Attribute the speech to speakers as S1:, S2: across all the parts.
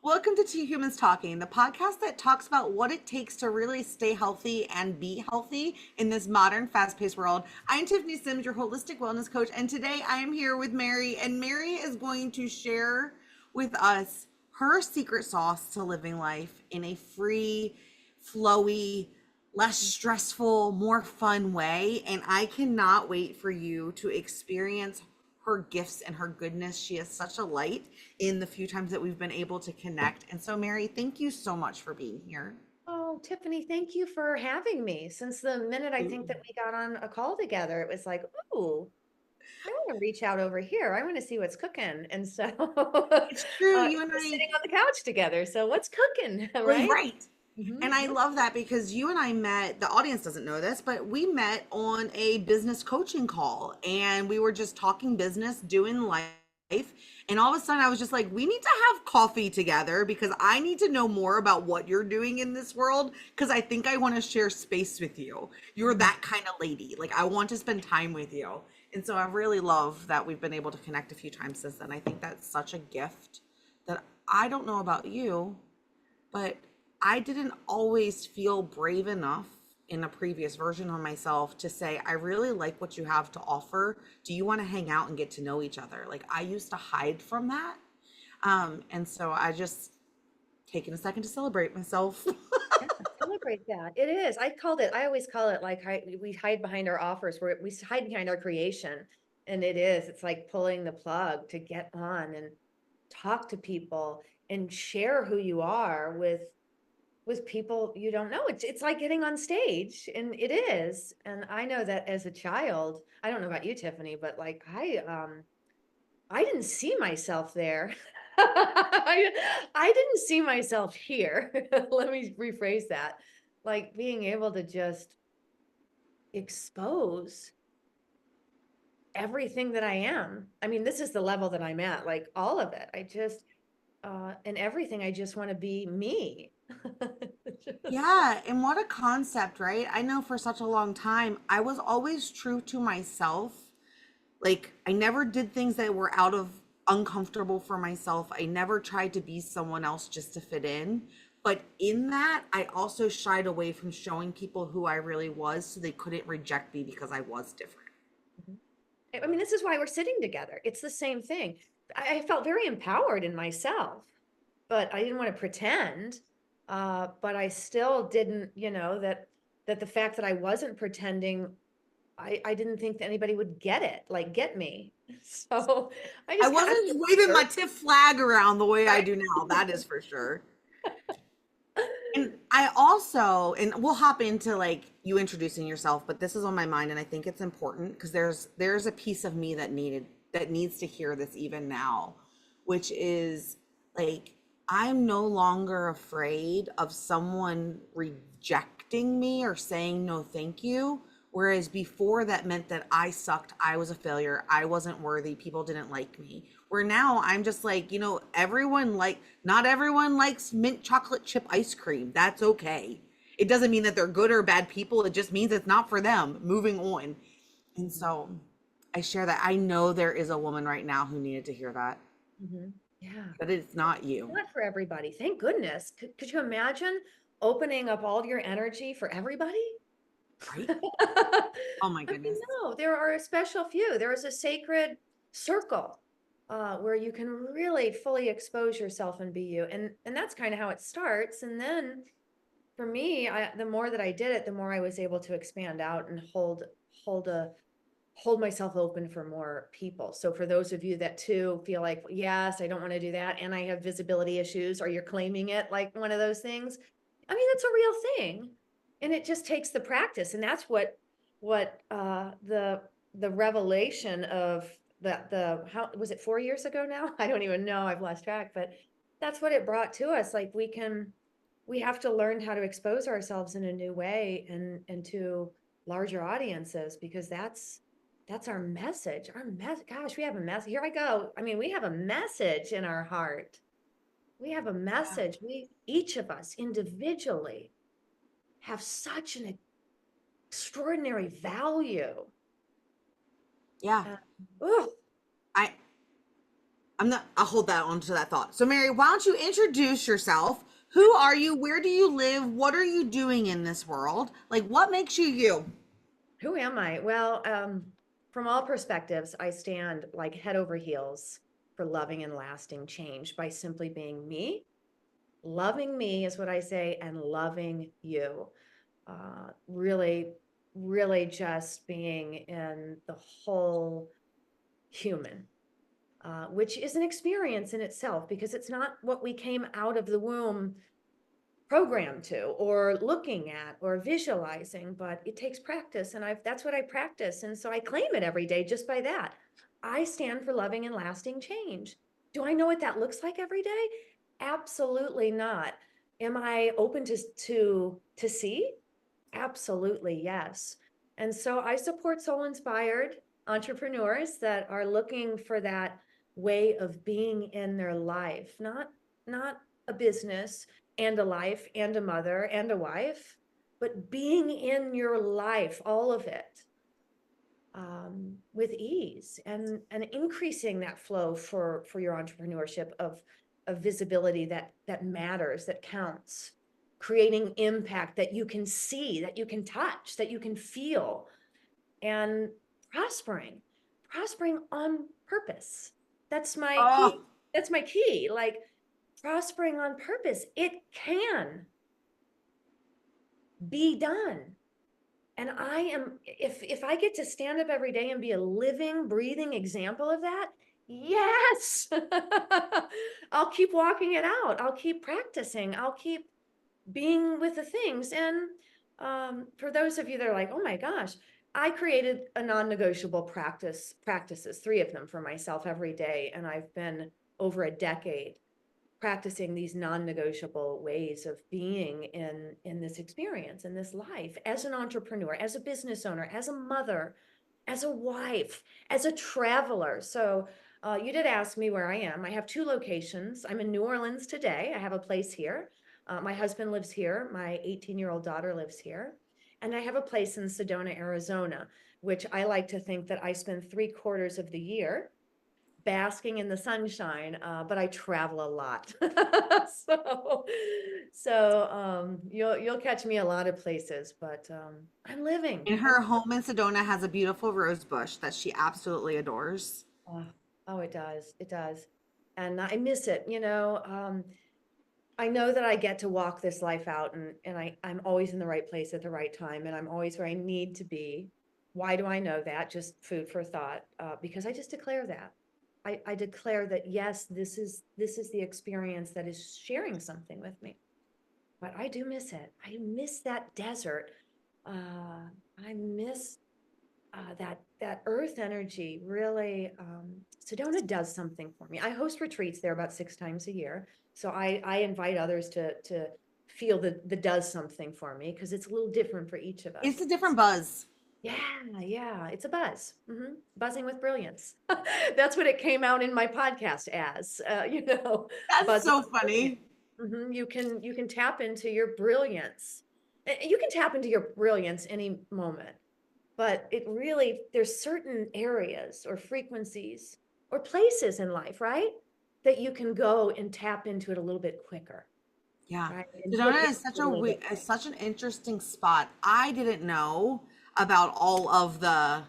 S1: Welcome to Two Humans Talking, the podcast that talks about what it takes to really stay healthy and be healthy in this modern, fast paced world. I'm Tiffany Simms, your holistic wellness coach, and today I am here with Mary, and Mary is going to share with us her secret sauce to living life in a free, flowy, less stressful, more fun way. And I cannot wait for you to experience her gifts and her goodness. She is such a light in the few times that we've been able to connect. And so, Mary, thank you so much for being here.
S2: Oh, Tiffany, thank you for having me. Since the minute I think that we got on a call together, it was like, oh, I want to reach out over here. I want to see what's cooking. And so
S1: It's true. You and
S2: we're
S1: I,
S2: sitting on the couch together. So what's cooking,
S1: well,
S2: right?
S1: right.
S2: Hmm.
S1: And I love that because you and I met, the audience doesn't know this, but we met on a business coaching call and we were just talking business, doing life. And all of a sudden I was just like, we need to have coffee together because I need to know more about what you're doing in this world because I think I want to share space with you. You're that kind of lady. Like, I want to spend time with you. And so I really love that we've been able to connect a few times since then. I think that's such a gift that I don't know about you, but I didn't always feel brave enough in a previous version of myself to say, I really like what you have to offer. Do you want to hang out and get to know each other? Like, I used to hide from that. And so I just taken a second to celebrate myself.
S2: Yeah, celebrate that. It is. I always call it like we hide behind our offers, where we hide behind our creation. And it's like pulling the plug to get on and talk to people and share who you are with people you don't know. It's like getting on stage, and it is. And I know that as a child, I don't know about you, Tiffany, but like I didn't see myself there. I didn't see myself here. Let me rephrase that. Like being able to just expose everything that I am. I mean, this is the level that I'm at, like all of it. And everything, I just want to be me. Just-
S1: Yeah, and what a concept, right? I know for such a long time, I was always true to myself. Like, I never did things that were out of uncomfortable for myself. I never tried to be someone else just to fit in. But in that, I also shied away from showing people who I really was so they couldn't reject me because I was different.
S2: Mhm. I mean, this is why we're sitting together. It's the same thing. I felt very empowered in myself, but I didn't want to pretend. But I still didn't, that the fact that I wasn't pretending, I didn't think that anybody would get it, like get me. So
S1: I
S2: I'm
S1: wasn't
S2: just
S1: waving my
S2: sure,
S1: TIFF flag around the way I
S2: right?
S1: do now. That is for sure. And I also, and we'll hop into like you introducing yourself, but this is on my mind and I think it's important because there's a piece of me that needs to hear this even now, which is like I'm no longer afraid of someone rejecting me or saying no thank you. Whereas before that meant that I sucked, I was a failure, I wasn't worthy, people didn't like me. Where now I'm just like, not everyone likes mint chocolate chip ice cream. That's okay. It doesn't mean that they're good or bad people. It just means it's not for them. Moving on. And
S2: Mhm,
S1: so I share that. I know there is a woman right now who needed to hear that,
S2: mhm. Yeah.
S1: that it's not you.
S2: Not for everybody. Thank goodness. Could you imagine opening up all your energy for everybody?
S1: Right?
S2: I
S1: Oh my
S2: mean,
S1: goodness.
S2: no, there are a special few. There is a sacred circle where you can really fully expose yourself and be you. And that's kind of how it starts. And then for me, the more that I did it, the more I was able to expand out and hold a hold myself open for more people. So for those of you that too feel like, yes, I don't want to do that, and I have visibility issues, or you're claiming it like one of those things. I mean, that's a real thing. And it just takes the practice. And that's what the revelation of the how was it 4 years ago now? I don't even know. I've lost track, but that's what it brought to us. Like we have to learn how to expose ourselves in a new way and to larger audiences, because that's our message. Our gosh, we have a message. Here I go. I mean, we have a message in our heart. We have a message. We, each of us individually, have such an extraordinary value.
S1: Yeah.
S2: Uh, oh,
S1: I I'll hold that on to that thought. So Mary, why don't you introduce yourself? Who are you? Where do you live? What are you doing in this world? Like, what makes you you?
S2: Who am I? Well, from all perspectives, I stand like head over heels for loving and lasting change by simply being me. Loving me is what I say, and loving you. Really, really just being in the whole human, which is an experience in itself because it's not what we came out of the womb programmed to or looking at or visualizing, but it takes practice, and that's what I practice, and so I claim it every day just by that. I stand for loving and lasting change. Do I know what that looks like every day? Absolutely not. Am I open to see? Absolutely, yes. And so I support soul inspired entrepreneurs that are looking for that way of being in their life, not a business and a life and a mother and a wife, but being in your life, all of it, with ease and increasing that flow for your entrepreneurship of visibility that matters, that counts, creating impact that you can see, that you can touch, that you can feel, and prospering, prospering on purpose. That's my key.
S1: Oh,
S2: That's my key. Like prospering on purpose, it can be done. And I am, if I get to stand up every day and be a living, breathing example of that, yes. I'll keep walking it out. I'll keep practicing. I'll keep being with the things. And for those of you that are like, oh my gosh, I created a non-negotiable practices, 3 of them for myself every day. And I've been over a decade practicing these non-negotiable ways of being in this experience, in this life, as an entrepreneur, as a business owner, as a mother, as a wife, as a traveler. So you did ask me where I am. I have 2 locations. I'm in New Orleans today. I have a place here. My husband lives here. My 18-year-old daughter lives here. And I have a place in Sedona, Arizona, which I like to think that I spend 3/4 of the year basking in the sunshine, but I travel a lot. So, you'll catch me a lot of places, but I'm living.
S1: and her home in Sedona has a beautiful rose bush that she absolutely adores.
S2: Oh, oh, it does. It does. And I miss it, you know. I know that I get to walk this life out and I'm always in the right place at the right time and I'm always where I need to be. Why do I know that? Just food for thought. Because I just declare that. I declare that yes, this is the experience that is sharing something with me. But I do miss it. I miss that desert. Uh, I miss that earth energy. Really, Sedona does something for me. I host retreats there about 6 times a year, so I invite others to feel the does something for me because it's a little different for each of
S1: It's
S2: us.
S1: a different buzz.
S2: Yeah, yeah, it's a buzz. Buzzing with brilliance. That's what it came out in my podcast as.
S1: That's
S2: Buzzing
S1: so
S2: with brilliance.
S1: funny.
S2: You can tap into your brilliance. You can tap into your brilliance any moment, but it really, there's certain areas or frequencies or places in life, right? That you can go and tap into it a little bit quicker,
S1: Yeah.
S2: right? And hit
S1: Sedona
S2: it
S1: is such
S2: a little bit.
S1: is such an interesting spot. I didn't know about all of the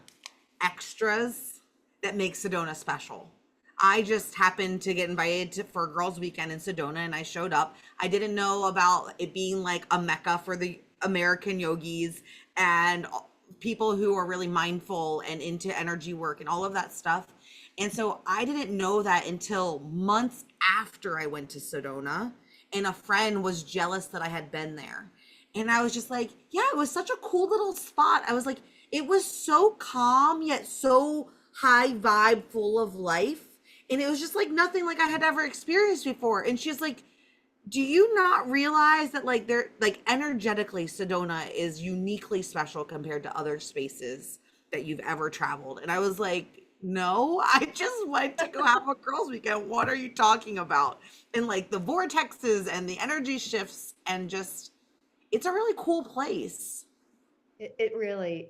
S1: extras that make Sedona special. I just happened to get invited for a girls' weekend in Sedona and I showed up. I didn't know about it being like a mecca for the American yogis and people who are really mindful and into energy work and all of that stuff. And so I didn't know that until months after I went to Sedona, and a friend was jealous that I had been there. And I was just like, yeah, it was such a cool little spot. I was like, it was so calm yet so high vibe, full of life. And it was just like nothing like I had ever experienced before. And she's like, do you not realize that like they're like energetically Sedona is uniquely special compared to other spaces that you've ever traveled? And I was like, no, I just went to go have a girls weekend. What are you talking about? And like the vortexes and the energy shifts and just it's a really cool place.
S2: It really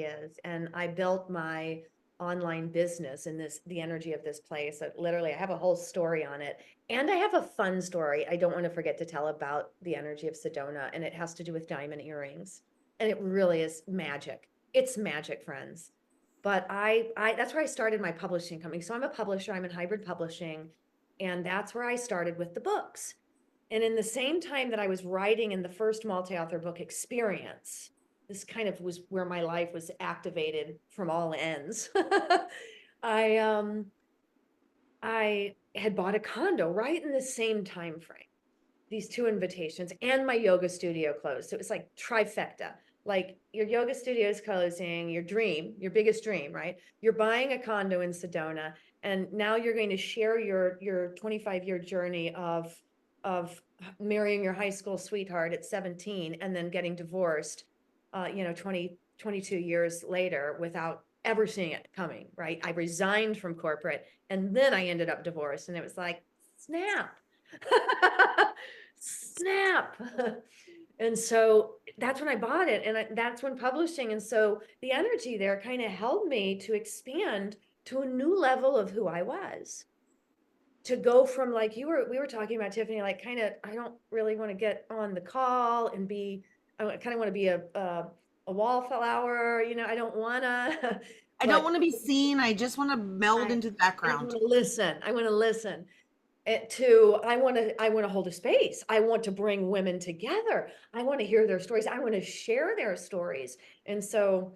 S2: is. And I built my online business and the energy of this place. That literally, I have a whole story on it. And I have a fun story I don't want to forget to tell about the energy of Sedona, and it has to do with diamond earrings. And it really is magic. It's magic, friends. But that's where I started my publishing company. So I'm a publisher, I'm in hybrid publishing, and that's where I started with the books. And in the same time that I was writing in the first multi-author book Experience, this kind of was where my life was activated from all ends. I I had bought a condo right in the same time frame. These two invitations and my yoga studio closed. So it was like trifecta. Like your yoga studio is closing, your dream, your biggest dream, right? You're buying a condo in Sedona, and now you're going to share your 25-year journey of marrying your high school sweetheart at 17 and then getting divorced 22 years later without ever seeing it coming, right? I resigned from corporate and then I ended up divorced, and it was like, snap. Snap. And so that's when I bought it, and that's when publishing. And so the energy there kind of held me to expand to a new level of who I was. To go from, like we were talking about, Tiffany, like kind of, I don't really want to get on the call and I kind of want to be a wallflower, I don't want to,
S1: I don't
S2: but
S1: want to be seen. I just want to meld
S2: I,
S1: into the
S2: I want
S1: background.
S2: to listen. I want to listen. I want to hold a space. I want to bring women together. I want to hear their stories. I want to share their stories. And so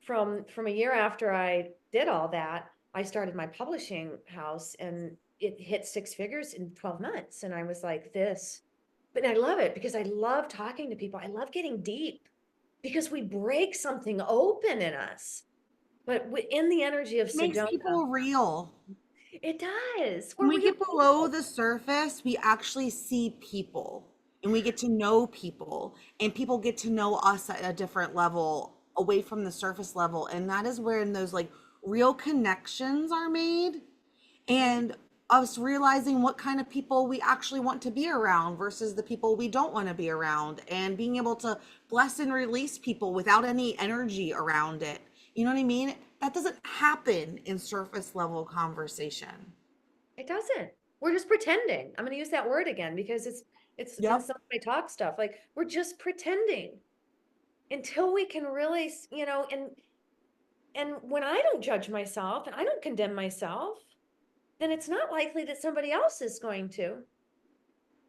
S2: from a year after I did all that, I started my publishing house, and it hit six figures in 12 months. And I was like, but I love it because I love talking to people. I love getting deep because we break something open in us. But in the energy of
S1: Makes
S2: Sedona,
S1: people real.
S2: it does.
S1: When
S2: We're
S1: we
S2: real
S1: get below
S2: people.
S1: the surface, we actually see people and we get to know people, and people get to know us at a different level away from the surface level. And that is where those like real connections are made, and us realizing what kind of people we actually want to be around versus the people we don't want to be around, and being able to bless and release people without any energy around it. You know what I mean? That doesn't happen in surface level conversation.
S2: It doesn't. We're just pretending. I'm going to use that word again because it's in
S1: Yep.
S2: some of my talk stuff. Like we're just pretending until we can really, and when I don't judge myself and I don't condemn myself, then it's not likely that somebody else is going to.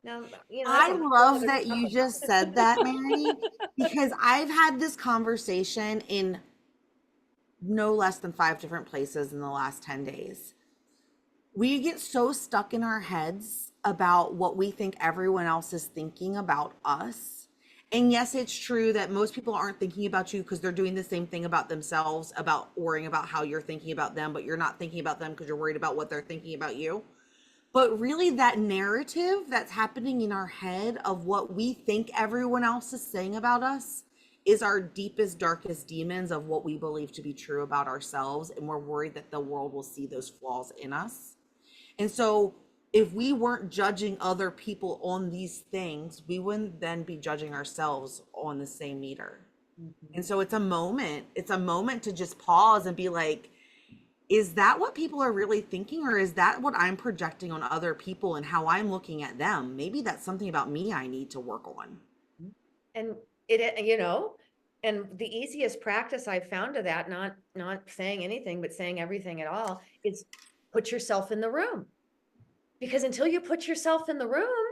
S2: Now, that's
S1: I
S2: a whole
S1: love
S2: other
S1: that you
S2: topic.
S1: just said that, Mary, because I've had this conversation in no less than 5 different places in the last 10 days. We get so stuck in our heads about what we think everyone else is thinking about us. And yes, it's true that most people aren't thinking about you because they're doing the same thing about themselves, about worrying about how you're thinking about them, but you're not thinking about them because you're worried about what they're thinking about you. But really, that narrative that's happening in our head of what we think everyone else is saying about us is our deepest, darkest demons of what we believe to be true about ourselves. And we're worried that the world will see those flaws in us. And so, if we weren't judging other people on these things, we wouldn't then be judging ourselves on the same meter.
S2: Mhm.
S1: And so, it's a moment to just pause and be like, is that what people are really thinking, or is that what I'm projecting on other people and how I'm looking at them? Maybe that's something about me I need to work on.
S2: And and the easiest practice I've found of that, not saying anything, but saying everything at all, is put yourself in the room. Because until you put yourself in the room,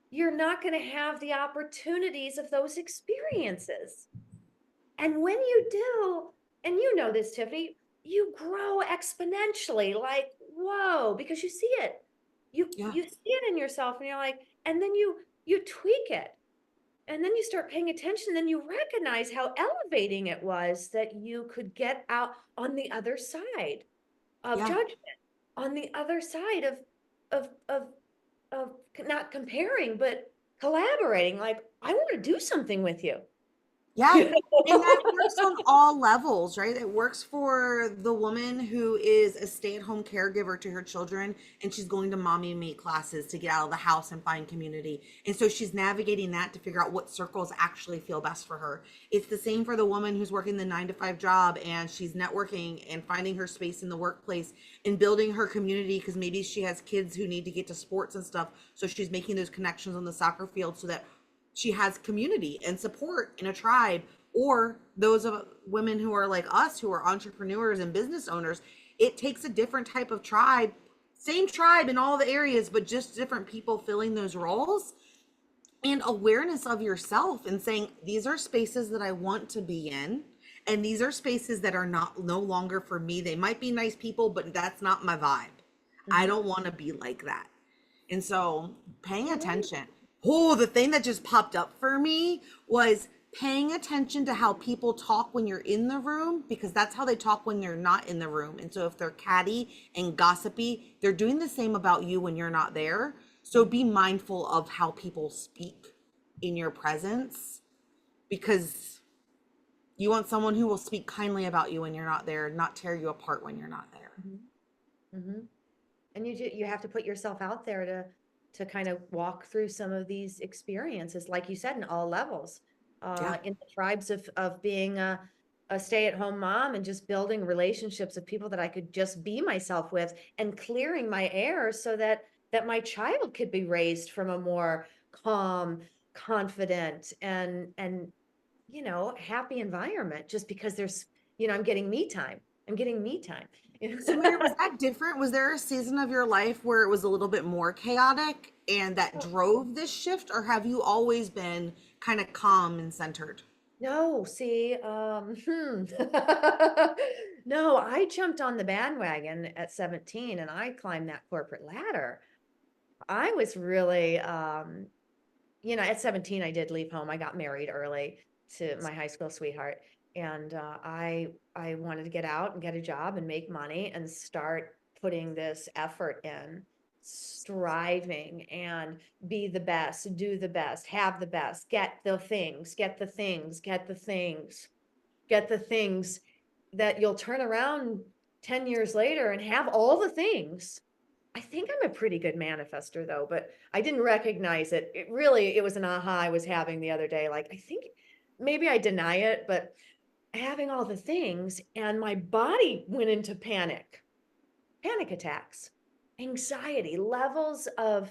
S2: you're not going to have the opportunities of those experiences. And when you do, and you know this, Tiffany, you grow exponentially, like, whoa, because you see it. You
S1: Yeah.
S2: you see it in yourself, and you're like, and then you tweak it. And then you start paying attention, then you recognize how elevating it was that you could get out on the other side of
S1: Yeah.
S2: judgment, on the other side of of not comparing, but collaborating. Like, I want to do something with you.
S1: Yeah. And that works on all levels, right? It works for the woman who is a stay-at-home caregiver to her children and she's going to mommy and me classes to get out of the house and find community. And so she's navigating that to figure out what circles actually feel best for her. It's the same for the woman who's working the 9 to 5 job and she's networking and finding her space in the workplace and building her community because maybe she has kids who need to get to sports and stuff. So she's making those connections on the soccer field so that she has community and support in a tribe, or those of women who are like us who are entrepreneurs and business owners. It takes a different type of tribe, same tribe in all the areas, but just different people filling those roles, and awareness of yourself and saying these are spaces that I want to be in, and these are spaces that are not no longer for me. They might be nice people, but that's not my vibe. I
S2: Mhm.
S1: don't want to be like that. And so paying
S2: Mhm.
S1: attention. Oh, the thing that just popped up for me was paying attention to how people talk when you're in the room, because that's how they talk when they're not in the room. And so if they're catty and gossipy, they're doing the same about you when you're not there. So be mindful of how people speak in your presence, because you want someone who will speak kindly about you when you're not there, not tear you apart when you're not there.
S2: Mhm. Mhm. And you have to put yourself out there to kind of walk through some of these experiences, like you said, in all levels,
S1: Yeah.
S2: in the tribes of being a stay-at-home mom and just building relationships of people that I could just be myself with and clearing my air so that my child could be raised from a more calm, confident, and happy environment just because I'm getting me time. I'm getting me time.
S1: So Mary, was that different? Was there a season of your life where it was a little bit more chaotic and that drove this shift, or have you always been kind of calm and centered?
S2: No, see, no, I jumped on the bandwagon at 17 and I climbed that corporate ladder. I was really, at 17, I did leave home. I got married early to my high school sweetheart. And I wanted to get out and get a job and make money and start putting this effort in, striving and be the best, do the best, have the best, get the things, get the things, get the things, get the things that you'll turn around 10 years later and have all the things. I think I'm a pretty good manifester though, but I didn't recognize it. It was an aha I was having the other day. Like, I think maybe I deny it, but having all the things and my body went into panic attacks, anxiety, levels of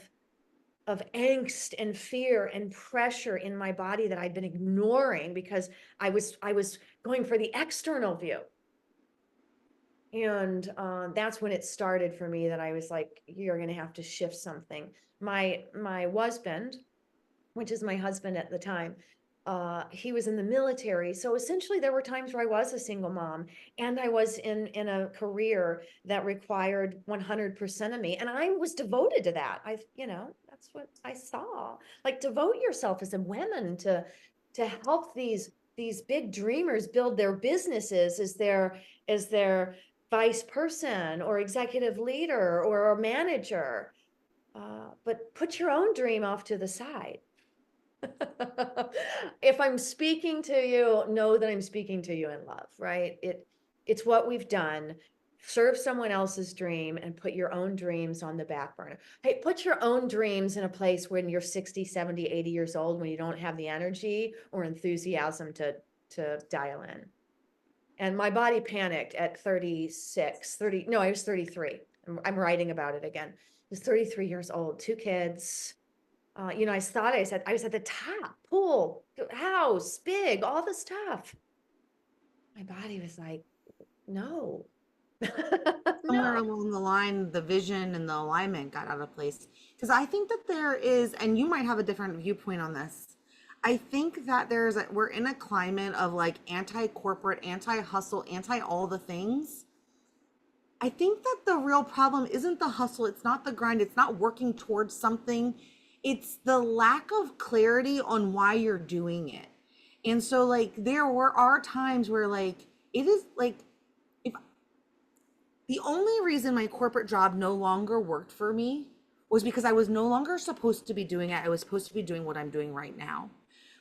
S2: angst and fear and pressure in my body that I'd been ignoring because I was going for the external view. And that's when it started for me that I was like, you're going to have to shift something. My husband, which is my husband at the time, he was in the military. So essentially, there were times where I was a single mom, and I was in a career that required 100% of me, and I was devoted to that. That's what I saw. Like, devote yourself as a woman to help these big dreamers build their businesses as their vice person or executive leader or a manager. But put your own dream off to the side. If I'm speaking to you, know that I'm speaking to you in love, right? It's what we've done. Serve someone else's dream and put your own dreams on the back burner. Hey, put your own dreams in a place when you're 60, 70, 80 years old, when you don't have the energy or enthusiasm to dial in. And my body panicked at 36, 30. No, I was 33. I'm writing about it again. I was 33 years old, 2 kids. I was at the top, pool, house, big, all the stuff. My body was like, no,
S1: Somewhere
S2: no.
S1: along the line, the vision and the alignment got out of place. Because I think that there is, and you might have a different viewpoint on this. I think that we're in a climate of like anti corporate, anti hustle, anti all the things. I think that the real problem isn't the hustle, it's not the grind, it's not working towards something. It's the lack of clarity on why you're doing it. And so like are times where like it is like if the only reason my corporate job no longer worked for me was because I was no longer supposed to be doing it. I was supposed to be doing what I'm doing right now.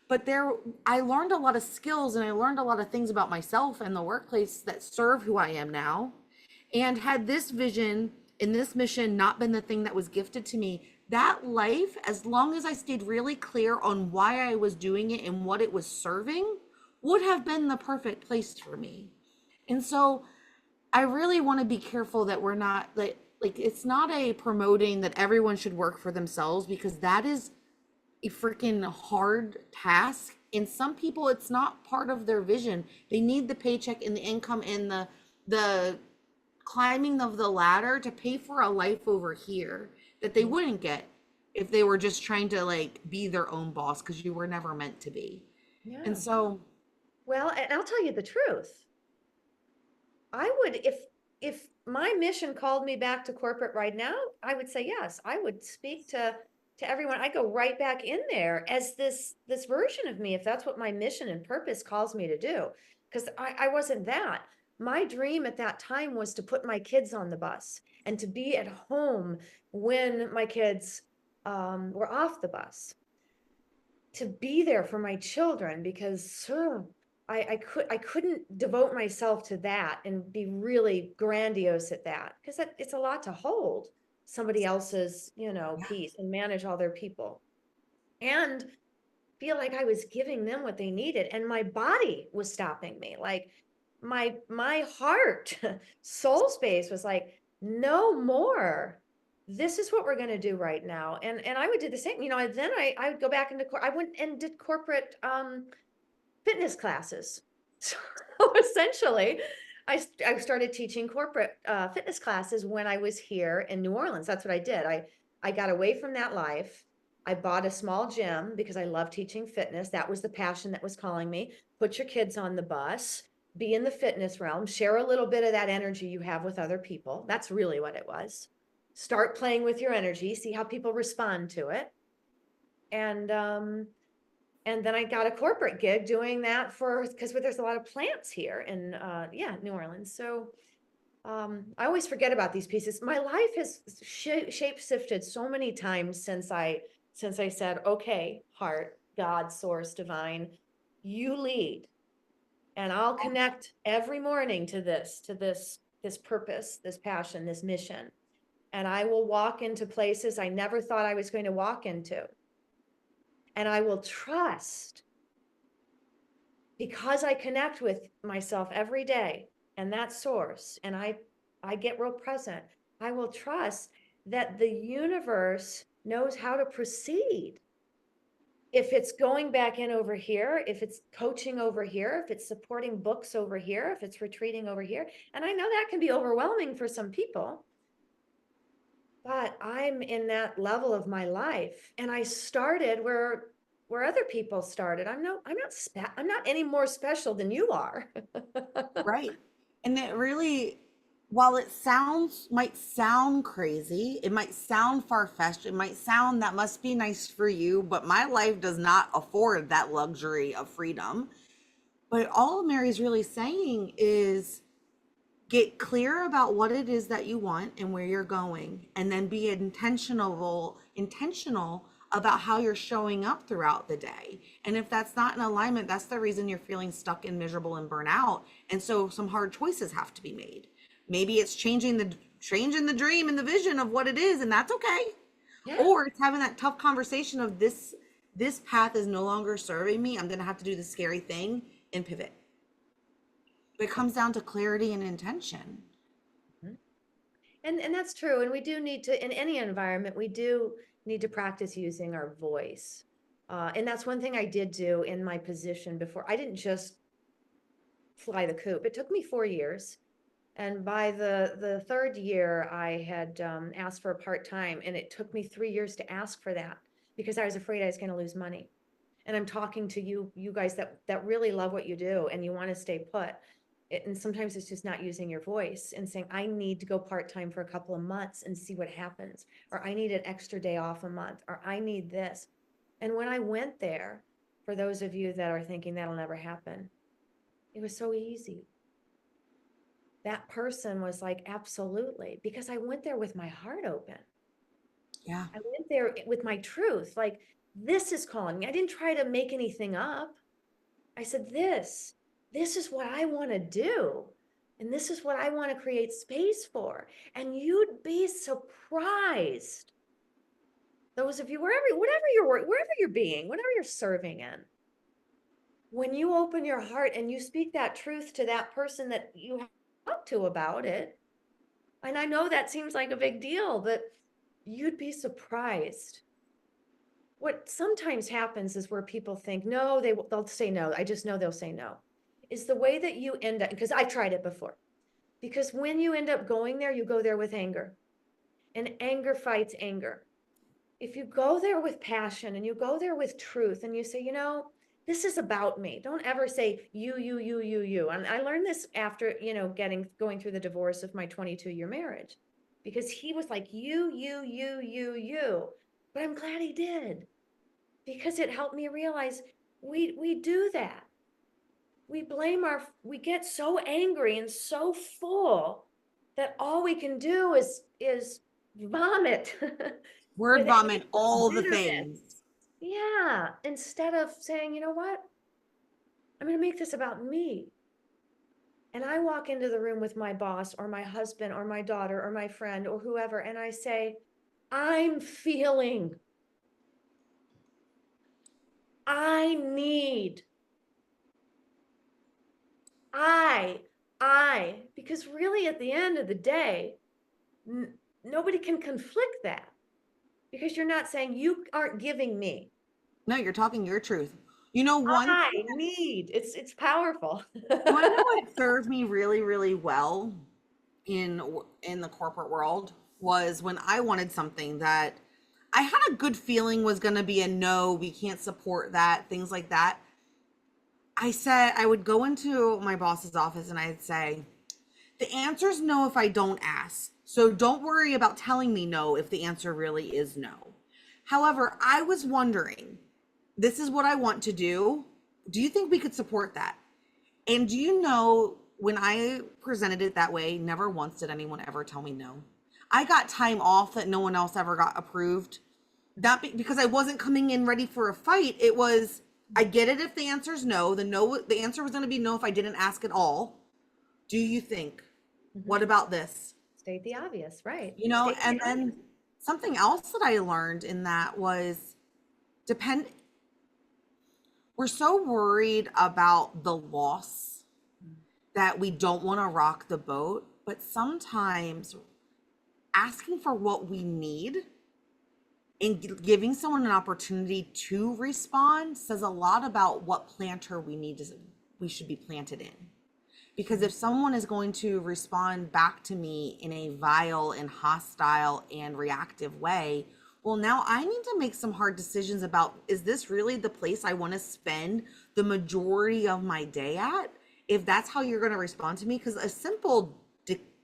S1: but there, I learned a lot of skills and I learned a lot of things about myself and the workplace that serve who I am now. And had this vision and this mission not been the thing that was gifted to me, that life, as long as I stayed really clear on why I was doing it and what it was serving, would have been the perfect place for me. And so I really want to be careful that we're not like it's not a promoting that everyone should work for themselves, because that is a freaking hard task. And some people, it's not part of their vision. They need the paycheck and the income and the climbing of the ladder to pay for a life over here that they wouldn't get if they were just trying to like be their own boss, because you were never meant to be. And
S2: Yeah.
S1: so
S2: Well, and I'll tell you the truth. I would, if my mission called me back to corporate right now, I would say yes. I would speak to everyone. I go right back in there as this version of me, if that's what my mission and purpose calls me to do. Because I wasn't that. My dream at that time was to put my kids on the bus and to be at home when my kids were off the bus, to be there for my children, because I couldn't devote myself to that and be really grandiose at that, because it's a lot to hold somebody else's,
S1: yeah,
S2: piece and manage all their people and feel like I was giving them what they needed, and my body was stopping me. Like my heart, soul space was like, no more. This is what we're going to do right now. And I would do the same, then I would go back into I went and did corporate fitness classes. So essentially, I started teaching corporate fitness classes when I was here in New Orleans. That's what I did. I got away from that life. I bought a small gym because I love teaching fitness. That was the passion that was calling me. Put your kids on the bus, be in the fitness realm, share a little bit of that energy you have with other people. That's really what it was. Start playing with your energy, see how people respond to it. And and then I got a corporate gig doing that because there's a lot of plants here in New Orleans. So I always forget about these pieces. My life has shape shifted so many times since I said, okay, heart, God, source, divine, you lead, and I'll connect every morning to this purpose, this passion, this mission, and I will walk into places I never thought I was going to walk into, and I will trust, because I connect with myself every day and that source, and I get real present. I will trust that the universe knows how to proceed. If it's going back in over here, if it's coaching over here, if it's supporting books over here, if it's retreating over here. And I know that can be overwhelming for some people, but I'm in that level of my life, and I started where other people started. I'm not any more special than you are.
S1: right. And it really, while it might sound crazy, it might sound far-fetched, it might sound that must be nice for you, but my life does not afford that luxury of freedom. But all Mary's really saying is get clear about what it is that you want and where you're going, and then be intentional about how you're showing up throughout the day. And if that's not in alignment, that's the reason you're feeling stuck and miserable and burnout. And so some hard choices have to be made. Maybe it's changing the dream and the vision of what it is, and that's okay.
S2: Yeah.
S1: Or it's having that tough conversation of this path is no longer serving me. I'm going to have to do the scary thing and pivot. But it comes down to clarity and intention.
S2: Mhm. And that's true. And we do need to, in any environment, we do need to practice using our voice. And that's one thing I did do in my position before. I didn't just fly the coop. It took me 4 years. And by the third year, I had asked for a part-time, and it took me 3 years to ask for that because I was afraid I was going to lose money. And I'm talking to you guys that really love what you do and you want to stay put. And sometimes it's just not using your voice and saying, I need to go part-time for a couple of months and see what happens, or I need an extra day off a month, or I need this. And when I went there, for those of you that are thinking that'll never happen, it was so easy. That person was like, absolutely, because I went there with my heart open.
S1: Yeah.
S2: I went there with my truth. Like, this is calling me. I didn't try to make anything up. I said, this is what I want to do. And this is what I want to create space for. And you'd be surprised. Those of you, wherever you're being, whatever you're serving in, when you open your heart and you speak that truth to that person that you talk to about it, and I know that seems like a big deal, but you'd be surprised. What sometimes happens is where people think, no, they'll say no. I just know they'll say no. Is the way that you end up, because I tried it before. Because when you end up going there, you go there with anger. And anger fights anger. If you go there with passion and you go there with truth and you say, this is about me. Don't ever say you. And I learned this after, going through the divorce of my 22-year marriage, because he was like, you. But I'm glad he did, because it helped me realize we do that. We get so angry and so full that all we can do is vomit
S1: Word
S2: with
S1: vomit, all the
S2: bitterness.
S1: things.
S2: Yeah, instead of saying, you know what? I'm going to make this about me. And I walk into the room with my boss or my husband or my daughter or my friend or whoever, and I say, I'm feeling. I need. I, because really at the end of the day, nobody can conflict that, because you're not saying you aren't giving me.
S1: No, you're talking your truth. You know, one
S2: I
S1: thing,
S2: need. It's powerful.
S1: you want to know what served me really, really well in in the corporate world was when I wanted something that I had a good feeling was going to be a no, we can't support that, things like that. I said I would go into my boss's office and I'd say, the answer's no if I don't ask. So don't worry about telling me no if the answer really is no. However, I was wondering, this is what I want to do. Do you think we could support that? And do you know, when I presented it that way, never once did anyone ever tell me no. I got time off that no one else ever got approved. Not because I wasn't coming in ready for a fight. It was, I get it if the answer is no. The answer was going to be no if I didn't ask at all. Do you think? What about this?
S2: State the obvious, right?
S1: And then something else that I learned in that was depend we're so worried about the loss that we don't want to rock the boat, but sometimes asking for what we need and giving someone an opportunity to respond says a lot about what planter we should be planted in. Because if someone is going to respond back to me in a vile and hostile and reactive way, well, now I need to make some hard decisions about, is this really the place I want to spend the majority of my day at? If that's how you're going to respond to me, because a simple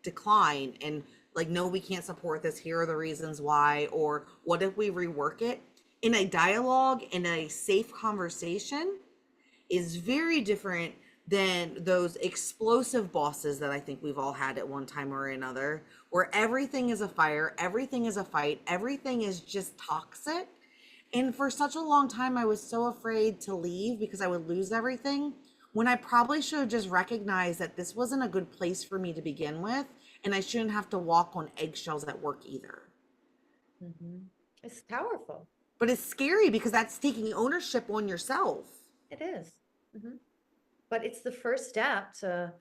S1: decline and like, no, we can't support this, here are the reasons why, or what if we rework it, in a dialogue, in a safe conversation, is very different than those explosive bosses that I think we've all had at one time or another, where everything is a fire, everything is a fight, everything is just toxic. And for such a long time, I was so afraid to leave because I would lose everything, when I probably should have just recognized that this wasn't a good place for me to begin with, and I shouldn't have to walk on eggshells at work either.
S2: It's powerful.
S1: But it's scary because that's taking ownership on yourself.
S2: It is. But it's the first step to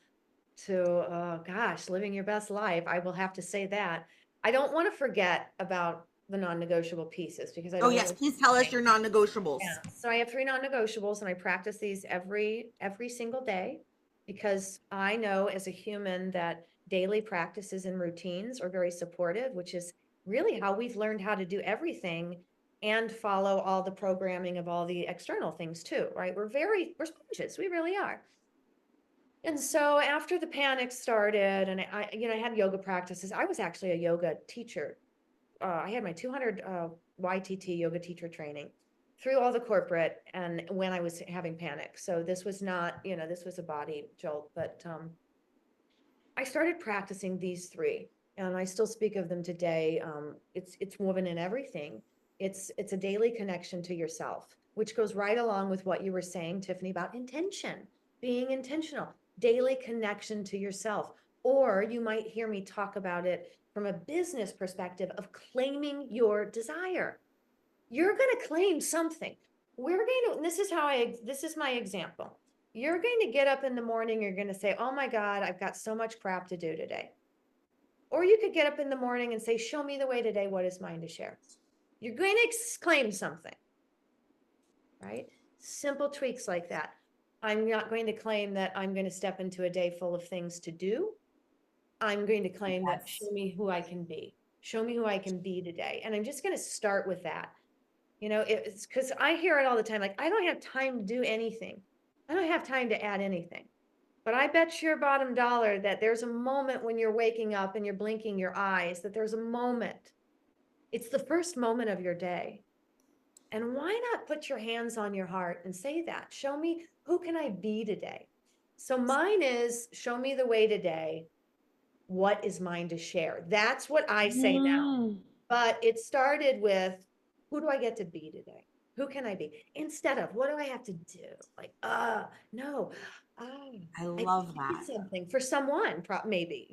S2: living your best life. I will have to say that. I don't want to forget about the non-negotiable pieces, because I
S1: Oh
S2: don't
S1: yes,
S2: want
S1: please tell us your non-negotiables.
S2: Yeah. So I have 3 non-negotiables, and I practice these every single day, because I know as a human that daily practices and routines are very supportive, which is really how we've learned how to do everything and follow all the programming of all the external things too, right? We're sponges. We really are. And so after the panic started, and I had yoga practices. I was actually a yoga teacher. I had my 200 YTT yoga teacher training through all the corporate, and when I was having panic. So this was not, this was a body jolt, but I started practicing these 3, and I still speak of them today. It's woven in everything. It's a daily connection to yourself, which goes right along with what you were saying, Tiffany, about intention, being intentional, daily connection to yourself. Or you might hear me talk about it from a business perspective of claiming your desire. You're going to claim something. We're going to, and this is my example. You're going to get up in the morning, you're going to say, oh my God, I've got so much crap to do today. Or you could get up in the morning and say, show me the way today. What is mine to share? You're going to claim something, right? Simple tweaks like that. I'm not going to claim that I'm going to step into a day full of things to do. I'm going to claim that
S1: Yes.
S2: show me who I can be. Show me who I can be today. And I'm just going to start with that. You know, it's because I hear it all the time. Like, I don't have time to do anything. I don't have time to add anything. But I bet your bottom dollar that there's a moment when you're waking up and you're blinking your eyes, that there's a moment. It's the first moment of your day. And why not put your hands on your heart and say that? Show me, who can I be today? So mine is, show me the way today. What is mine to share? That's what I say now.
S1: Mm,
S2: But it started with, who do I get to be today? Who can I be? Instead of, what do I have to do? Like, no,
S1: I
S2: I
S1: love
S2: did
S1: that.
S2: something for someone, maybe,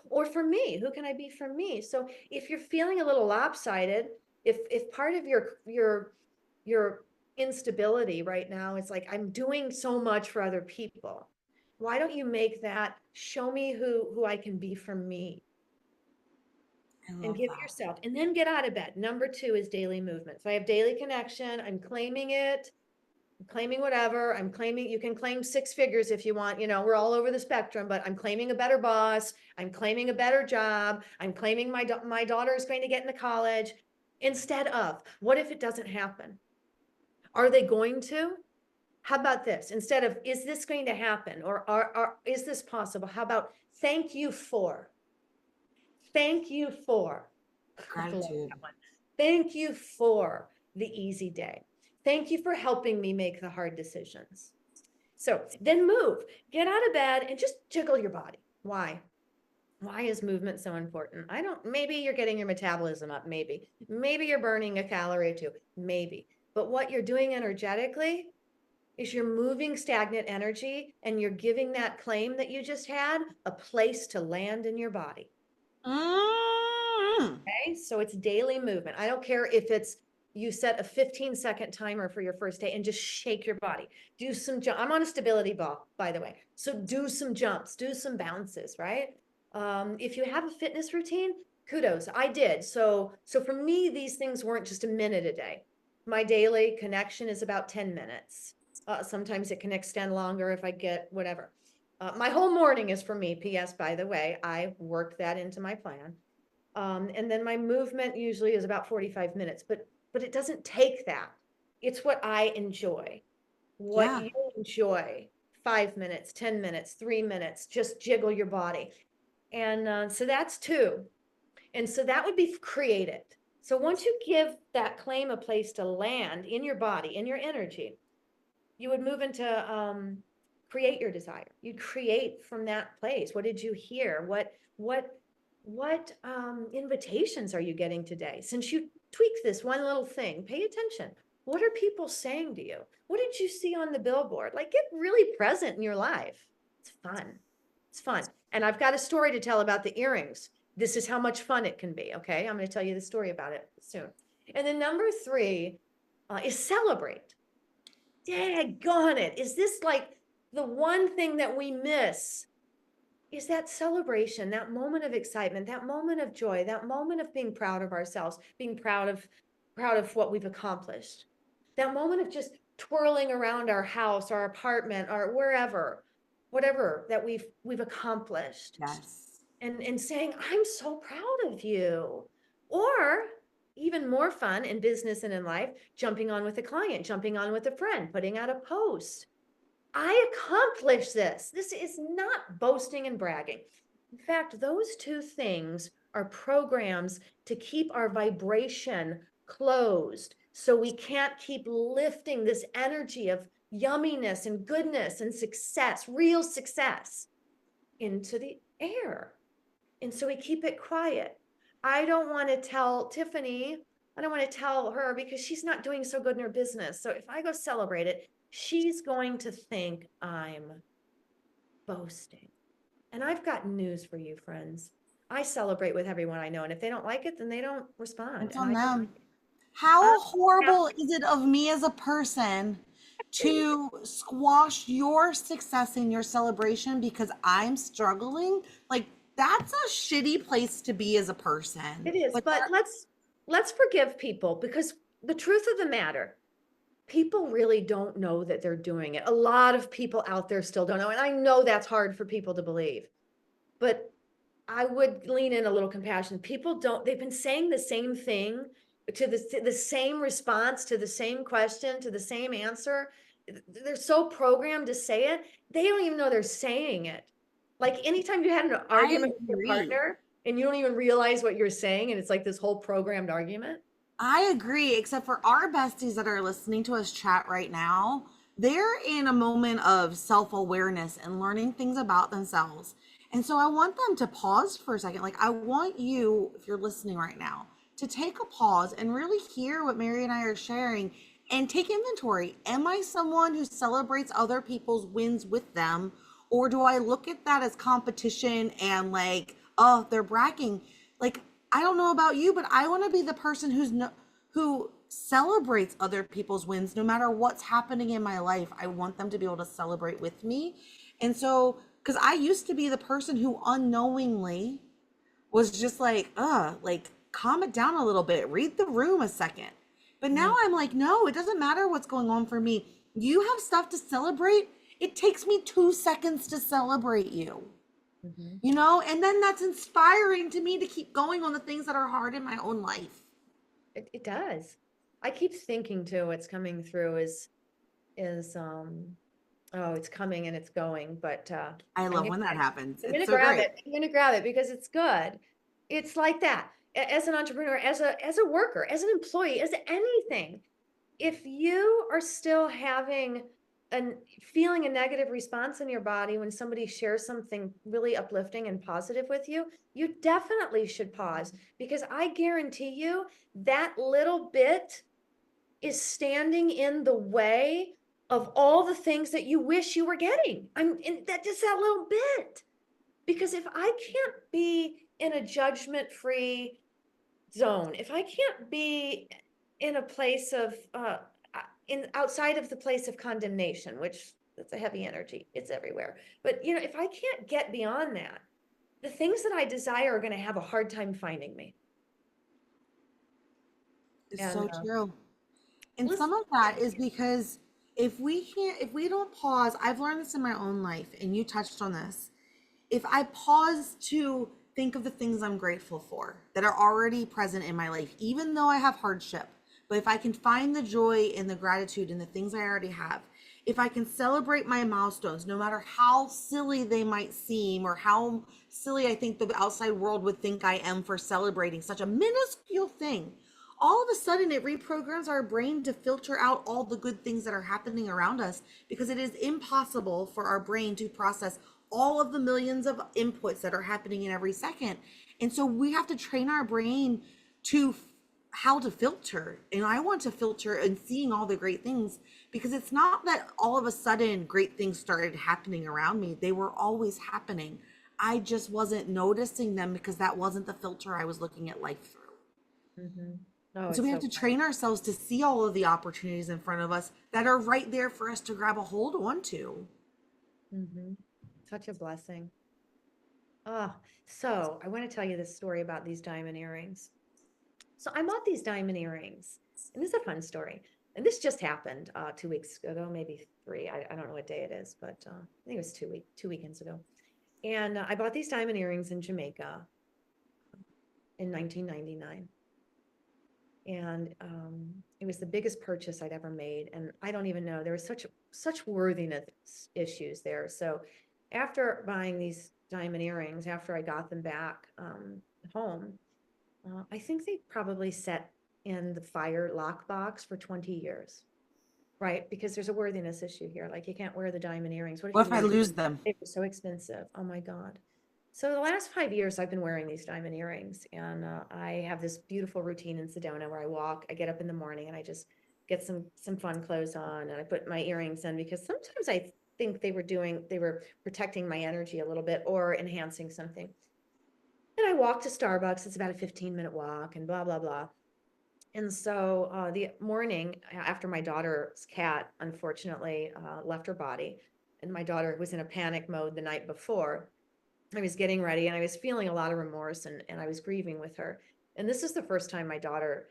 S2: or for me. Who can I be for me? So if you're feeling a little lopsided, if part of your instability right now is like, I'm doing so much for other people, why don't you make that, show me who I can be for me?
S1: I
S2: And
S1: love
S2: give
S1: that.
S2: yourself, and then get out of bed. Number 2 is daily movement. So I have daily connection. I'm claiming it. I'm claiming whatever. I'm claiming, you can claim 6 figures if you want, we're all over the spectrum, but I'm claiming a better boss. I'm claiming a better job. I'm claiming my daughter is going to get into college. Instead of, what if it doesn't happen? Are they going to? How about this? Instead of, is this going to happen? Or is this possible? How about, thank you for? Thank you for. I love
S1: Gratitude.
S2: that one. Thank you for the easy day. Thank you for helping me make the hard decisions. So then move, get out of bed and just jiggle your body. Why? Why is movement so important? Maybe you're getting your metabolism up, maybe. Maybe you're burning a calorie or two, maybe. But what you're doing energetically is you're moving stagnant energy and you're giving that claim that you just had a place to land in your body.
S1: Mm.
S2: Okay, so it's daily movement. I don't care if it's, you set a 15-second timer for your first day and just shake your body. Do some jump. I'm on a stability ball, by the way. So do some jumps, do some bounces, right? If you have a fitness routine, kudos. I did. So for me, these things weren't just a minute a day. My daily connection is about 10 minutes. Sometimes it can extend longer if I get whatever. My whole morning is for me. P.S. By the way, I worked that into my plan. And then my movement usually is about 45 minutes, but it doesn't take that. It's what I enjoy. What
S1: Yeah.
S2: you enjoy. 5 minutes, 10 minutes, 3 minutes, just jiggle your body. And so that's 2. And so that would be created. So once you give that claim a place to land in your body, in your energy, you would move into create your desire. You'd create from that place. What did you hear? What invitations are you getting today? Since you tweak this one little thing, pay attention. What are people saying to you? What did you see on the billboard? Like, get really present in your life. It's fun. It's fun. And I've got a story to tell about the earrings. This is how much fun it can be. Okay. I'm going to tell you the story about it soon. And then number 3 is celebrate. Daggone it. Is this like the one thing that we miss? Is that celebration, that moment of excitement, that moment of joy, that moment of being proud of ourselves, being proud of what we've accomplished. That moment of just twirling around our house, our apartment, or wherever, whatever that we've accomplished.
S1: Yes.
S2: And saying, I'm so proud of you. Or even more fun in business and in life, jumping on with a client, jumping on with a friend, putting out a post. I accomplished this. This is not boasting and bragging. In fact, those 2 things are programs to keep our vibration closed so we can't keep lifting this energy of yumminess and goodness and success, real success, into the air. And so we keep it quiet. I don't want to tell Tiffany, I don't want to tell her because she's not doing so good in her business. So if I go celebrate it, she's going to think I'm boasting. And I've got news for you, friends. I celebrate with everyone I know. And if they don't like it, then they don't respond.
S1: It's
S2: And
S1: on
S2: I don't
S1: them.
S2: like it.
S1: How
S2: I'm
S1: horrible
S2: happy.
S1: is it of me as a person to squash your success in your celebration because I'm struggling? Like, that's a shitty place to be as a person.
S2: It is,
S1: But
S2: but let's forgive people because the truth of the matter, people really don't know that they're doing it. A lot of people out there still don't know. And I know that's hard for people to believe, but I would lean in a little compassion. People don't, they've been saying the same thing to the same response, to the same question, to the same answer. They're so programmed to say it, they don't even know they're saying it. Like anytime you had an
S1: I
S2: argument with your
S1: agree.
S2: partner and you don't even realize what you're saying, and it's like this whole programmed argument.
S1: I agree, except for our besties that are listening to us chat right now. They're in a moment of self awareness and learning things about themselves. And so I want them to pause for a second. Like, I want you, if you're listening right now, to take a pause and really hear what Mary and I are sharing and take inventory. Am I someone who celebrates other people's wins with them? Or do I look at that as competition and like, oh, they're bragging? Like, I don't know about you, but I want to be the person who celebrates other people's wins no matter what's happening in my life. I want them to be able to celebrate with me. And so, because I used to be the person who unknowingly was just like, calm it down a little bit, read the room a second. But now I'm like, no, it doesn't matter what's going on for me. You have stuff to celebrate. It takes me 2 seconds to celebrate you,
S2: Mm-hmm.
S1: and then that's inspiring to me to keep going on the things that are hard in my own life.
S2: It does. I keep thinking too, what's coming through is oh, it's coming and it's going, but
S1: I
S2: I'm
S1: love
S2: gonna
S1: when that happens.
S2: I'm
S1: It's
S2: gonna
S1: so
S2: grab
S1: great.
S2: it. I'm gonna grab it because it's good. It's like that. As an entrepreneur, as a worker, as an employee, as anything, if you are still having and feeling a negative response in your body when somebody shares something really uplifting and positive with you, you definitely should pause because I guarantee you that little bit is standing in the way of all the things that you wish you were getting. I'm in that just that little bit. Because if I can't be in a judgment-free zone, if I can't be in a place of in outside of the place of condemnation, which that's a heavy energy, it's everywhere. But if I can't get beyond that, the things that I desire are going to have a hard time finding me.
S1: It's
S2: And
S1: so true. And
S2: listen,
S1: some of that is because if we don't pause, I've learned this in my own life, and you touched on this. If I pause to think of the things I'm grateful for that are already present in my life, even though I have hardship, but if I can find the joy and the gratitude in the things I already have, if I can celebrate my milestones, no matter how silly they might seem or how silly I think the outside world would think I am for celebrating such a minuscule thing, all of a sudden it reprograms our brain to filter out all the good things that are happening around us because it is impossible for our brain to process all of the millions of inputs that are happening in every second. And so we have to train our brain to how to filter. And I want to filter and seeing all the great things because it's not that all of a sudden great things started happening around me. They were always happening. I just wasn't noticing them because that wasn't the filter I was looking at life through.
S2: mhm. Oh,
S1: And so
S2: it's
S1: we have
S2: so
S1: to
S2: funny.
S1: train ourselves to see all of the opportunities in front of us that are right there for us to grab a hold onto.
S2: Mhm. Such a blessing. Oh, so I want to tell you this story about these diamond earrings. So I bought these diamond earrings, and this is a fun story. And this just happened 2 weeks ago, maybe three. I don't know what day it is, but I think it was 2 weekends ago. And I bought these diamond earrings in Jamaica in 1999. And it was the biggest purchase I'd ever made. And I don't even know, there was such worthiness issues there. So after buying these diamond earrings, after I got them back home, I think they probably sat in the fire lockbox for 20 years, right? Because there's a worthiness issue here. Like you can't wear the diamond earrings. What if
S1: What
S2: you
S1: if I
S2: lose them?
S1: lose them?
S2: They were so expensive. Oh my God. So the last 5 years, I've been wearing these diamond earrings, and I have this beautiful routine in Sedona where I walk. I get up in the morning and I just get some fun clothes on, and I put my earrings in because sometimes I think they were protecting my energy a little bit or enhancing something. And I walk to Starbucks. It's about a 15-minute walk, and blah blah blah. And so the morning after my daughter's cat unfortunately left her body, and my daughter was in a panic mode the night before, I was getting ready and I was feeling a lot of remorse, and I was grieving with her. And this is the first time my daughter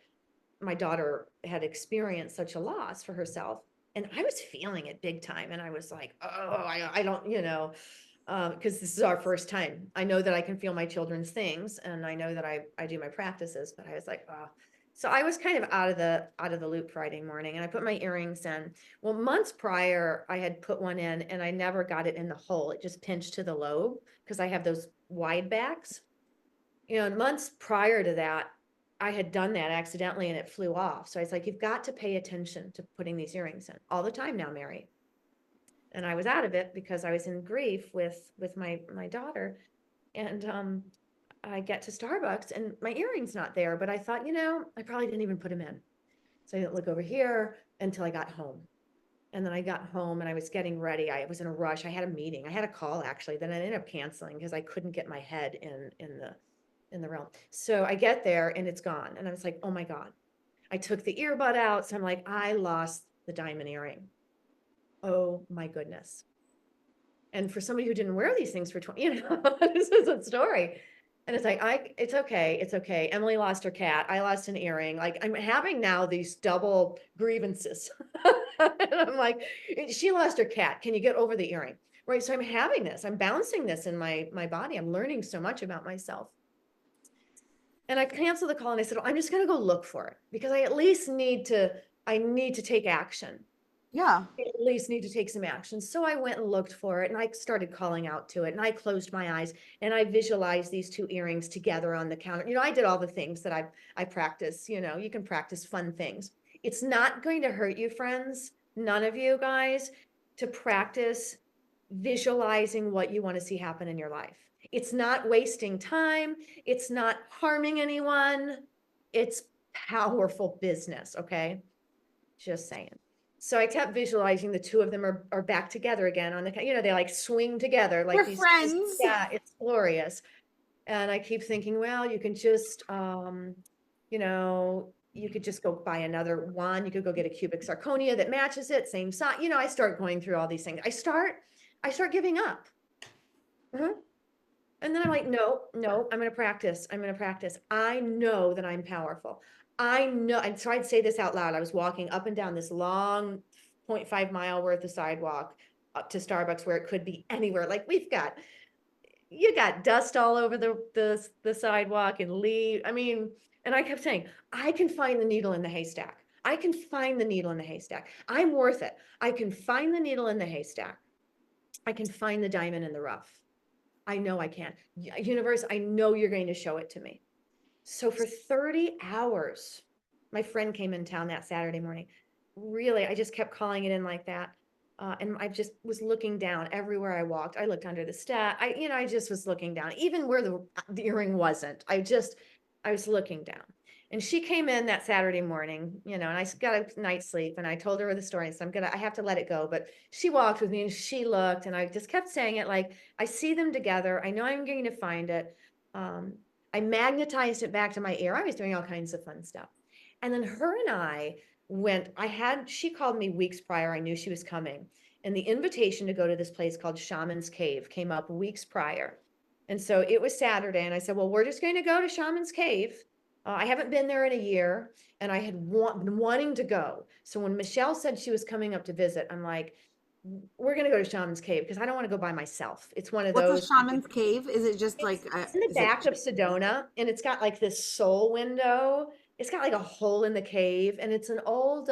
S2: had experienced such a loss for herself. And I was feeling it big time. And I was like, oh, I don't, because this is our first time. I know that I can feel my children's things, and I know that I do my practices, but I was like, oh. So I was kind of out of the loop Friday morning, and I put my earrings in. Well, months prior, I had put one in and I never got it in the hole. It just pinched to the lobe because I have those wide backs. And months prior to that, I had done that accidentally and it flew off. So I was like, you've got to pay attention to putting these earrings in all the time now, Mary. And I was out of it because I was in grief with my daughter. And I get to Starbucks and my earring's not there, but I thought, I probably didn't even put them in. So I didn't look over here until I got home. And then I got home and I was getting ready. I was in a rush. I had a meeting. I had a call actually. Then I ended up canceling because I couldn't get my head in the realm. So I get there and it's gone. And I was like, oh my God. I took the earbud out. So I'm like, I lost the diamond earring. Oh my goodness. And for somebody who didn't wear these things for 20, this is a story. And it's like, it's okay. It's okay. Emily lost her cat. I lost an earring. Like, I'm having now these double grievances. And I'm like, she lost her cat. Can you get over the earring? Right. So I'm having this, I'm bouncing this in my body. I'm learning so much about myself. And I canceled the call and I said, I'm just going to go look for it because I at least I need to take action.
S1: Yeah.
S2: I at least need to take some action. So I went and looked for it and I started calling out to it and I closed my eyes and I visualized these two earrings together on the counter. I did all the things that I practice, you can practice fun things. It's not going to hurt you, friends, none of you guys, to practice visualizing what you want to see happen in your life. It's not wasting time. It's not harming anyone. It's powerful business. Okay. Just saying. So I kept visualizing the two of them are back together again on the, they like swing together like
S1: We're
S2: these,
S1: friends.
S2: yeah, it's glorious. And I keep thinking, well, you can just, you could just go buy another one. You could go get a cubic zirconia that matches it, same size. I start going through all these things. I start giving up. Mhm. And then I'm like, no, I'm going to practice. I'm going to practice. I know that I'm powerful. I know. And so I'd say this out loud. I was walking up and down this long 0.5 mile worth of sidewalk up to Starbucks where it could be anywhere. Like you got dust all over the sidewalk and leaves. I mean, and I kept saying, I can find the needle in the haystack. I can find the needle in the haystack. I'm worth it. I can find the needle in the haystack. I can find the diamond in the rough. I know I can. Universe, I know you're going to show it to me. So for 30 hours, my friend came in town that Saturday morning. Really, I just kept calling it in like that. And I just was looking down everywhere I walked. I looked under the step. I just was looking down, even where the earring wasn't. I was looking down. And she came in that Saturday morning, and I got a night's sleep and I told her the story. And so I have to let it go. But she walked with me and she looked and I just kept saying it like, I see them together. I know I'm going to find it. I magnetized it back to my ear. I was doing all kinds of fun stuff. And then her and I she called me weeks prior. I knew she was coming. And the invitation to go to this place called Shaman's Cave came up weeks prior. And so it was Saturday. And I said, well, we're just going to go to Shaman's Cave. I haven't been there in a year and I had been wanting to go. So when Michelle said she was coming up to visit, I'm like, we're going to go to Shaman's Cave because I don't want to go by myself. It's one of
S1: What's a
S2: those.
S1: shaman's cave? Is it just like,
S2: It's in the
S1: is it?
S2: back of Sedona and it's got like this soul window. It's got like a hole in the cave and it's an old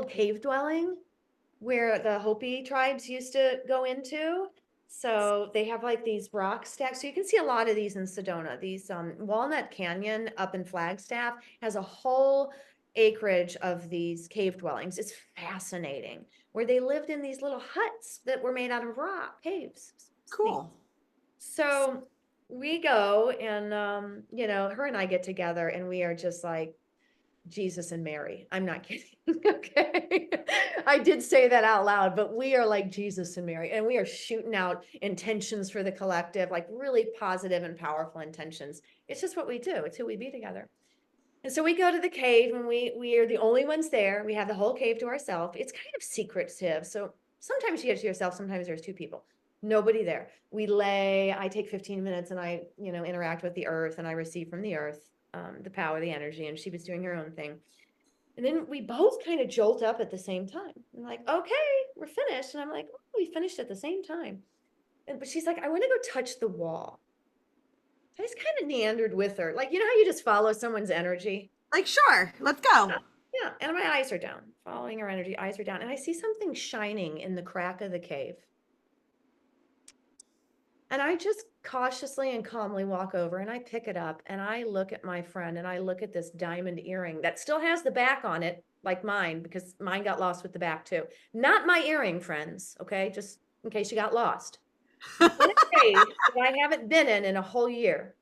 S2: cave dwelling where the Hopi tribes used to go into. So they have like these rock stacks. So you can see a lot of these in Sedona. These Walnut Canyon up in Flagstaff has a whole acreage of these cave dwellings. It's fascinating where they lived in these little huts that were made out of rock caves.
S1: Cool.
S2: So we go and, her and I get together and we are just like Jesus and Mary. I'm not kidding. Okay. I did say that out loud, but we are like Jesus and Mary, and we are shooting out intentions for the collective, like really positive and powerful intentions. It's just what we do. It's who we be together. And so we go to the cave and we are the only ones there. We have the whole cave to ourselves. It's kind of secretive. So sometimes you get to yourself, sometimes there's two people. Nobody there. We lay, I take 15 minutes and I, interact with the earth and I receive from the earth the power, the energy, and she was doing her own thing. And then we both kind of jolt up at the same time. I'm like, okay, we're finished. And I'm like, oh, we finished at the same time. But she's like, I want to go touch the wall. I just kind of meandered with her. Like, you know how you just follow someone's energy?
S1: Like, sure, let's go.
S2: Yeah. And my eyes are down, following her energy, eyes are down. And I see something shining in the crack of the cave. And I just cautiously and calmly walk over and I pick it up and I look at my friend and I look at this diamond earring that still has the back on it, like mine, because mine got lost with the back too. Not my earring, friends. Okay. Just in case you got lost. In a cave that I haven't been in a whole year.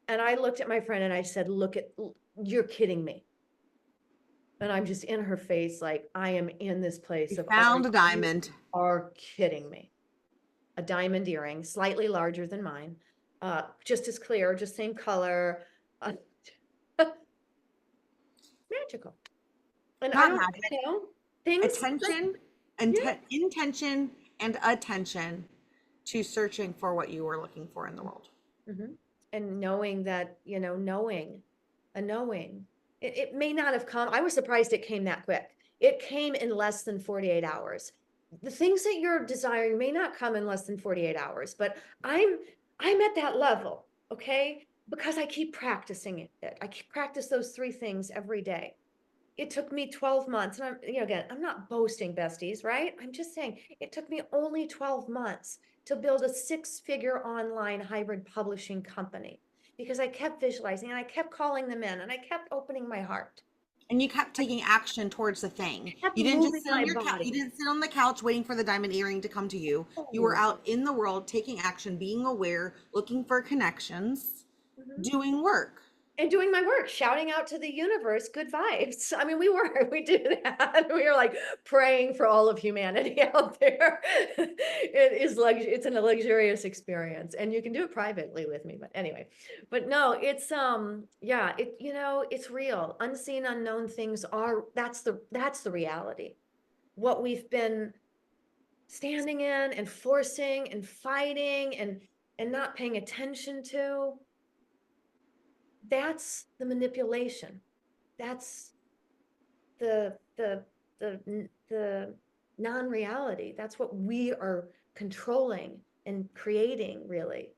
S2: And I looked at my friend and I said, you're kidding me. And I'm just in her face, like, I am in this place
S1: You
S2: of
S1: found a diamond.
S2: You are kidding me. A diamond earring, slightly larger than mine, just as clear, just same color, magical. And
S1: Not
S2: I don't
S1: magic.
S2: things.
S1: Attention and intention and attention to searching for what you were looking for in the world.
S2: Mm-hmm. And knowing that, knowing. It may not have come. I was surprised it came that quick. It came in less than 48 hours. The things that you're desiring may not come in less than 48 hours, but I'm at that level, okay? Because I keep practicing it. I practice those 3 things every day. It took me 12 months. And again, I'm not boasting, besties, right? I'm just saying it took me only 12 months to build a 6-figure online hybrid publishing company because I kept visualizing and I kept calling them in and I kept opening my heart.
S1: And you kept taking action towards the thing.
S2: Kept
S1: You didn't just sit on
S2: moving
S1: your
S2: my
S1: couch.
S2: body.
S1: You didn't sit on the couch waiting for the diamond earring to come to you. You were out in the world taking action, being aware, looking for connections, doing work.
S2: And doing my work, shouting out to the universe, good vibes. I mean, we do that. We are like praying for all of humanity out there. It's a luxurious experience and you can do it privately with me. But anyway, but no, it's, it's real. Unseen, unknown things that's the reality. What we've been standing in and forcing and fighting and not paying attention to. That's the manipulation. That's the non-reality. That's what we are controlling and creating, really.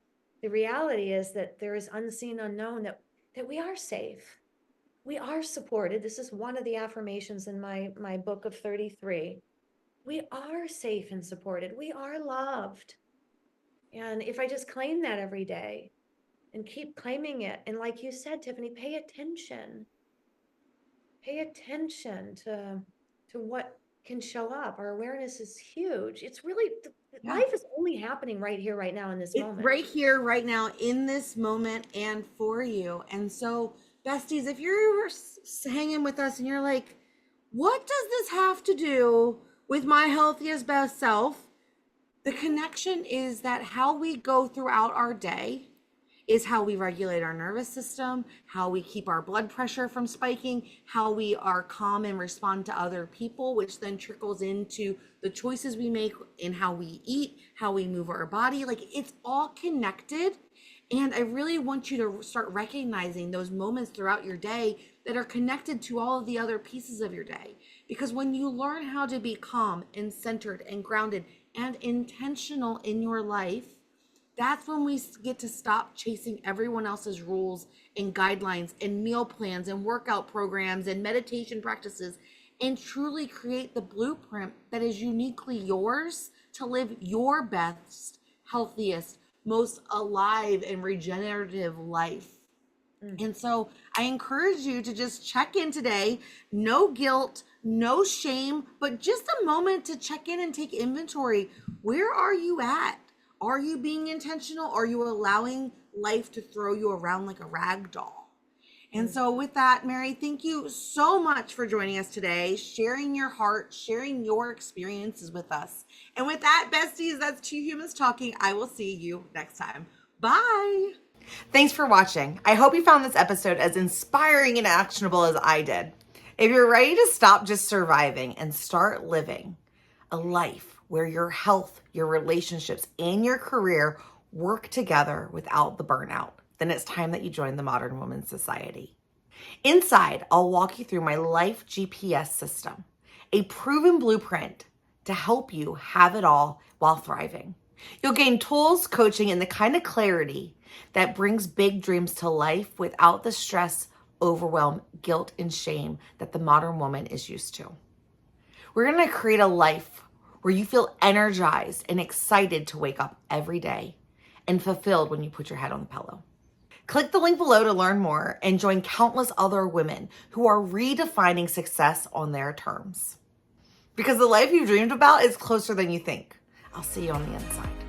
S2: The reality is that there is unseen, unknown, that we are safe. We are supported. This is one of the affirmations in my book of 33. We are safe and supported. We are loved. And if I just claim that every day, and keep claiming it. And like you said, Tiffany, pay attention. Pay attention to what can show up. Our awareness is huge. It's really, life is only happening right here, right now in this moment.
S1: Right here, right now, in this moment and for you. And so, besties, if you're hanging with us and you're like, what does this have to do with my healthiest, best self? The connection is that how we go throughout our day is how we regulate our nervous system, how we keep our blood pressure from spiking, how we are calm and respond to other people, which then trickles into the choices we make in how we eat, how we move our body. Like, it's all connected. And I really want you to start recognizing those moments throughout your day that are connected to all of the other pieces of your day. Because when you learn how to be calm and centered and grounded and intentional in your life, that's when we get to stop chasing everyone else's rules and guidelines and meal plans and workout programs and meditation practices and truly create the blueprint that is uniquely yours to live your best, healthiest, most alive and regenerative life. And so I encourage you to just check in today. No guilt, no shame, but just a moment to check in and take inventory. Where are you at Are you being intentional? Are you allowing life to throw you around like a rag doll? And so, with that, Mary, thank you so much for joining us today, sharing your heart, sharing your experiences with us. And with that, besties, that's Two Humans Talking. I will see you next time. Bye. Thanks for watching. I hope you found this episode as inspiring and actionable as I did. If you're ready to stop just surviving and start living a life where your health, your relationships, and your career work together without the burnout, then it's time that you join the Modern Women's Society. Inside, I'll walk you through my life GPS system, a proven blueprint to help you have it all while thriving. You'll gain tools, coaching, and the kind of clarity that brings big dreams to life without the stress, overwhelm, guilt, and shame that the modern woman is used to. We're going to create a life where you feel energized and excited to wake up every day and fulfilled when you put your head on the pillow. Click the link below to learn more and join countless other women who are redefining success on their terms. Because the life you've dreamed about is closer than you think. I'll see you on the inside.